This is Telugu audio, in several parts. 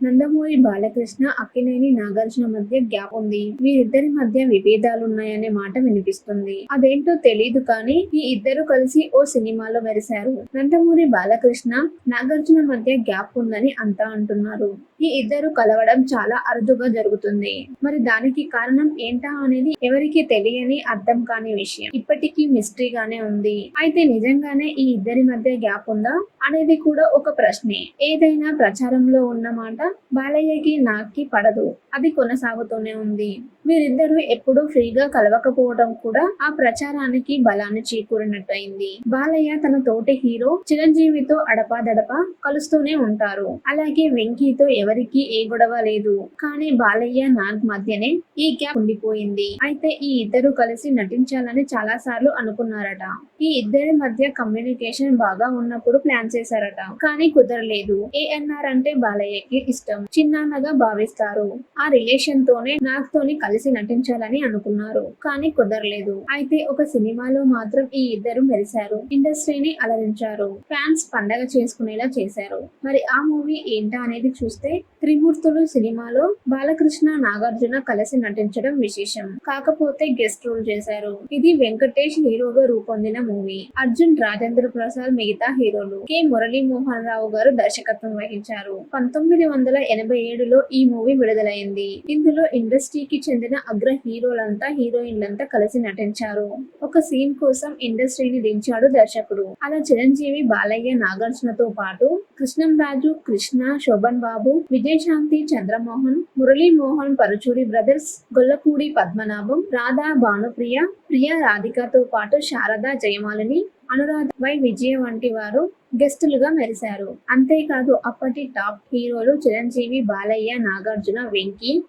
నందమూరి బాలకృష్ణ, అక్కినేని నాగార్జున మధ్య గ్యాప్ ఉంది. వీరిద్దరి మధ్య విభేదాలున్నాయనే మాట వినిపిస్తుంది. అదేంటో తెలీదు కానీ ఈ ఇద్దరు కలిసి ఓ సినిమాలో మెరిశారు. నందమూరి బాలకృష్ణ, నాగార్జున మధ్య గ్యాప్ ఉందని అంతా అంటున్నారు. ఈ ఇద్దరు కలవడం చాలా అరుదుగా జరుగుతుంది. మరి దానికి కారణం ఏంటా అనేది ఎవరికీ తెలియని, అర్థం కాని విషయం. ఇప్పటికీ మిస్టరీగానే ఉంది. అయితే నిజంగానే ఈ ఇద్దరి మధ్య గ్యాప్ ఉందా అనేది కూడా ఒక ప్రశ్నే. ఏదైనా ప్రచారంలో ఉన్న మాట బాలయ్యకి నాగ్కి పడదు. అది కొనసాగుతూనే ఉంది. వీరిద్దరూ ఎప్పుడూ ఫ్రీగా కలవకపోవడం కూడా ఆ ప్రచారానికి బలాన్ని చేకూరినట్టయింది. బాలయ్య తన తోటి హీరో చిరంజీవితో అడపాదడపా కలుస్తూనే ఉంటారు. అలాగే వెంకీతో ఎవరికీ ఏ గొడవ లేదు. కానీ బాలయ్య, నాగ్ మధ్యనే ఈ గ్యాప్ ఉండిపోయింది. అయితే ఈ ఇద్దరు కలిసి నటించాలని చాలా సార్లు అనుకున్నారట. ఈ ఇద్దరి మధ్య కమ్యూనికేషన్ బాగా ఉన్నప్పుడు ప్లాన్ చేశారట. కానీ కుదరలేదు. ఏఎన్ఆర్ అంటే బాలయ్యకి ఇష్టం, చిన్నాన్నగా భావిస్తారు. ఆ రిలేషన్ తోనే నాగ్ తోని కలిసి నటించాలని అనుకున్నారు. కానీ కుదరలేదు. అయితే ఒక సినిమాలో మాత్రం ఈ ఇద్దరు మెరిశారు. ఇండస్ట్రీని అలరించారు. ఫ్యాన్స్ పండగ చేసుకునేలా చేశారు. మరి ఆ మూవీ ఏంటా అనేది చూస్తే, త్రిమూర్తులు సినిమాలో బాలకృష్ణ, నాగార్జున కలిసి నటించడం విశేషం. కాకపోతే గెస్ట్ రోల్ చేశారు. ఇది వెంకటేష్ హీరోగా రూపొందిన మూవీ. అర్జున్, రాజేంద్ర ప్రసాద్ మిగతా హీరోలు. కె మురళీమోహన్ రావు గారు దర్శకత్వం వహించారు. 1987లో ఈ మూవీ విడుదలైంది. ఇందులో ఇండస్ట్రీకి చెందిన అగ్ర హీరోలంతా, హీరోయిన్లంతా కలిసి నటించారు. ఒక సీన్ కోసం ఇండస్ట్రీని దించాడు దర్శకుడు. అలా చిరంజీవి, బాలయ్య, నాగార్జునతో పాటు కృష్ణంరాజు, కృష్ణ, శోభన్ బాబు, విజయశాంతి, చంద్రమోహన్, మురళీమోహన్, పరుచూరి బ్రదర్స్, గొల్లపూడి పద్మనాభం, రాధా, భానుప్రియ, ప్రియా రాధికతో పాటు శారద, జయమాలిని, అనురాధ వై విజయ వంటి వారు గెస్టులుగా మెరిశారు. అంతేకాదు అప్పటి టాప్ హీరోలు చిరంజీవి, బాలయ్య, నాగార్జున,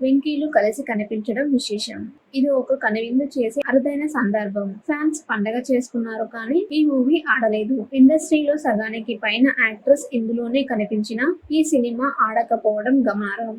వెంకీలు కలిసి కనిపించడం విశేషం. ఇది ఒక కనువిందు చేసే అరుదైన సందర్భం. ఫ్యాన్స్ పండగ చేసుకున్నారు కానీ ఈ మూవీ ఆడలేదు. ఇండస్ట్రీలో సగానికి పైన యాక్టర్స్ ఇందులోనే కనిపించినా ఈ సినిమా ఆడకపోవడం గమనార్హం.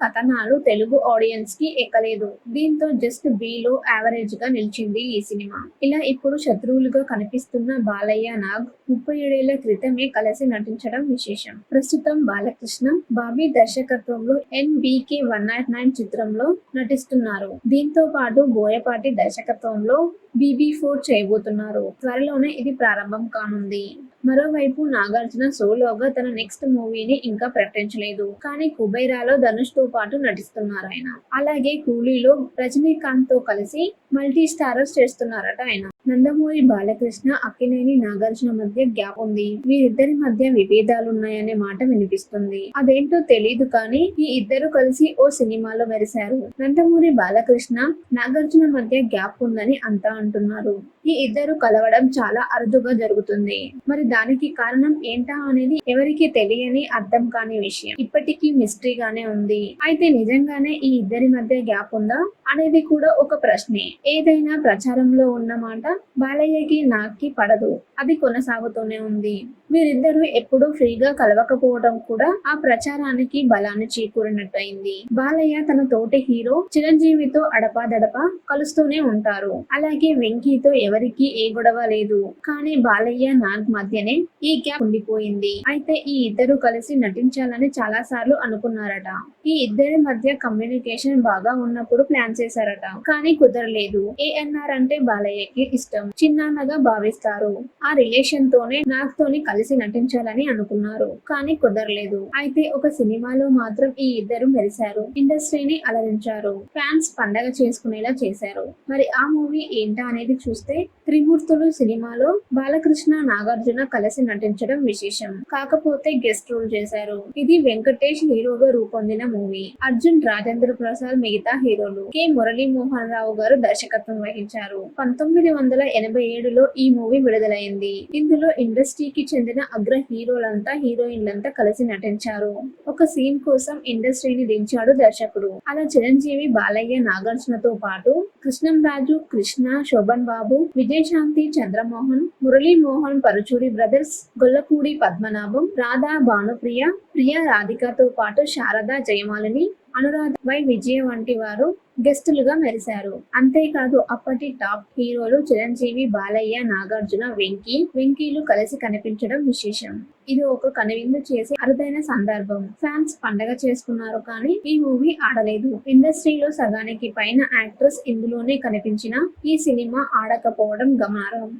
కథనాలు తెలుగు ఆడియన్స్ కి ఎక్కలేదు. దీంతో జస్ట్ బీలో యావరేజ్ గా నిలిచింది ఈ సినిమా. ఇలా ఇప్పుడు శత్రువులుగా కనిపిస్తున్న బాలయ్య, నాగ్ 37 ఏళ్ల క్రితమే కలిసి నటించడం విశేషం. ప్రస్తుతం బాలకృష్ణ, బాబీ దర్శకత్వంలో NBK 109 చిత్రంలో నటిస్తున్నారు. దీంతో పాటు బోయపాటి దర్శకత్వంలో BB4 చేయబోతున్నారు. త్వరలోనే ఇది ప్రారంభం కానుంది. మరోవైపు నాగార్జున సోలోగా తన నెక్స్ట్ మూవీని ఇంకా ప్రకటించలేదు. కానీ కుబైరాలో ధనుష్ తో పాటు నటిస్తున్నారు ఆయన. అలాగే కూలీలో రజనీకాంత్ తో కలిసి మల్టీ స్టారర్స్ చేస్తున్నారట ఆయన. నందమూరి బాలకృష్ణ, అక్కినేని నాగార్జున మధ్య గ్యాప్ ఉంది. వీరిద్దరి మధ్య విభేదాలున్నాయనే మాట వినిపిస్తుంది. అదేంటో తెలీదు కానీ ఈ ఇద్దరు కలిసి ఓ సినిమాలో మెరిశారు. నందమూరి బాలకృష్ణ, నాగార్జున మధ్య గ్యాప్ ఉందని అంతా అంటున్నారు. ఈ ఇద్దరు కలవడం చాలా అరుదుగా జరుగుతుంది. మరి దానికి కారణం ఏంటా అనేది ఎవరికీ తెలియని, అర్థం కాని విషయం. ఇప్పటికీ మిస్టరీగానే ఉంది. అయితే నిజంగానే ఈ ఇద్దరి మధ్య గ్యాప్ ఉందా అనేది కూడా ఒక ప్రశ్నే. ఏదైనా ప్రచారంలో ఉన్న మాట బాలయ్యకి నాగ్కి పడదు. అది కొనసాగుతూనే ఉంది. వీరిద్దరూ ఎప్పుడూ ఫ్రీగా కలవకపోవడం కూడా ఆ ప్రచారానికి బలాన్ని చేకూరినట్టయింది. బాలయ్య తన తోటి హీరో చిరంజీవితో అడపాదడపా కలుస్తూనే ఉంటారు. అలాగే వెంకీతో ఎవరికీ ఏ గొడవ లేదు. కానీ బాలయ్య, నాగ్ మధ్యనే ఈ గ్యాప్ ఉండిపోయింది. అయితే ఈ ఇద్దరు కలిసి నటించాలని చాలా సార్లు అనుకున్నారట. ఈ ఇద్దరి మధ్య కమ్యూనికేషన్ బాగా ఉన్నప్పుడు ప్లాన్ చేశారట. కానీ కుదరలేదు. ఏఎన్ఆర్ అంటే బాలయ్యకి ఇష్టం, చిన్నాన్నగా భావిస్తారు. ఆ రిలేషన్ తోనే నాగ్ తోని కలిసి నటించాలని అనుకున్నారు. కానీ కుదరలేదు. అయితే ఒక సినిమాలో మాత్రం ఈ ఇద్దరు మెరిశారు. ఇండస్ట్రీని అలరించారు. ఫ్యాన్స్ పండగ చేసుకునేలా చేశారు. మరి ఆ మూవీ ఏంటా అనేది చూస్తే, త్రిమూర్తులు సినిమాలో బాలకృష్ణ, నాగార్జున కలిసి నటించడం విశేషం. కాకపోతే గెస్ట్ రోల్ చేశారు. ఇది వెంకటేష్ హీరోగా రూపొందిన మూవీ. అర్జున్, రాజేంద్ర ప్రసాద్ మిగతా హీరోలు. కె మురళీమోహన్ రావు గారు దర్శకత్వం వహించారు. 1987లో ఈ మూవీ విడుదలైంది. ఇందులో ఇండస్ట్రీకి చెందిన అగ్ర హీరోలంతా, హీరోయిన్లంతా కలిసి నటించారు. ఒక సీన్ కోసం ఇండస్ట్రీని దించాడు దర్శకుడు. అలా చిరంజీవి, బాలయ్య, నాగార్జునతో పాటు కృష్ణంరాజు, కృష్ణ, శోభన్ బాబు, విజయశాంతి, చంద్రమోహన్, మురళీమోహన్, పరుచూరి బ్రదర్స్, గొల్లపూడి పద్మనాభం, రాధా, భానుప్రియ, ప్రియా రాధికతో పాటు శారద, జయమాలిని, అనురాధ వై విజయ వంటి వారు గెస్టులుగా మెరిశారు. అంతేకాదు అప్పటి టాప్ హీరోలు చిరంజీవి, బాలయ్య, నాగార్జున, వెంకీలు కలిసి కనిపించడం విశేషం. ఇది ఒక కనువిందు చేసే అరుదైన సందర్భం. ఫ్యాన్స్ పండగ చేసుకున్నారు కానీ ఈ మూవీ ఆడలేదు. ఇండస్ట్రీలో సగానికి పైన యాక్టర్స్ ఇందులోనే కనిపించినా ఈ సినిమా ఆడకపోవడం గమనార్హం.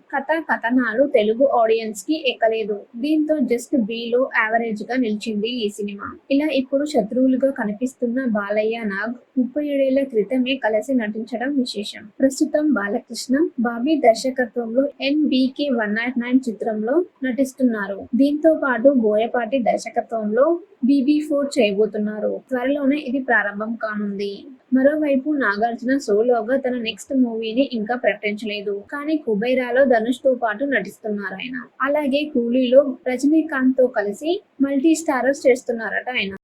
కథనాలు తెలుగు ఆడియన్స్ కి ఎక్కలేదు. దీంతో జస్ట్ బిలో యావరేజ్ గా నిలిచింది ఈ సినిమా. ఇలా ఇప్పుడు శత్రువులుగా కనిపిస్తున్న బాలయ్య, నాగ్ 37 ఏళ్ల క్రితమే కలిసి నటించడం విశేషం. ప్రస్తుతం బాలకృష్ణ, బాబీ దర్శకత్వంలో NBK 109 చిత్రంలో నటిస్తున్నారు. దీంతో పాటు బోయపాటి దర్శకత్వంలో BB4 చేయబోతున్నారు. త్వరలోనే ఇది ప్రారంభం కానుంది. మరోవైపు నాగార్జున సోలోగా తన నెక్స్ట్ మూవీని ఇంకా ప్రకటించలేదు. కానీ కుబేరాలో ధనుష్ తో పాటు నటిస్తున్నారు ఆయన. అలాగే కూలీలో రజనీకాంత్ తో కలిసి మల్టీ స్టారర్స్ చేస్తున్నారట ఆయన.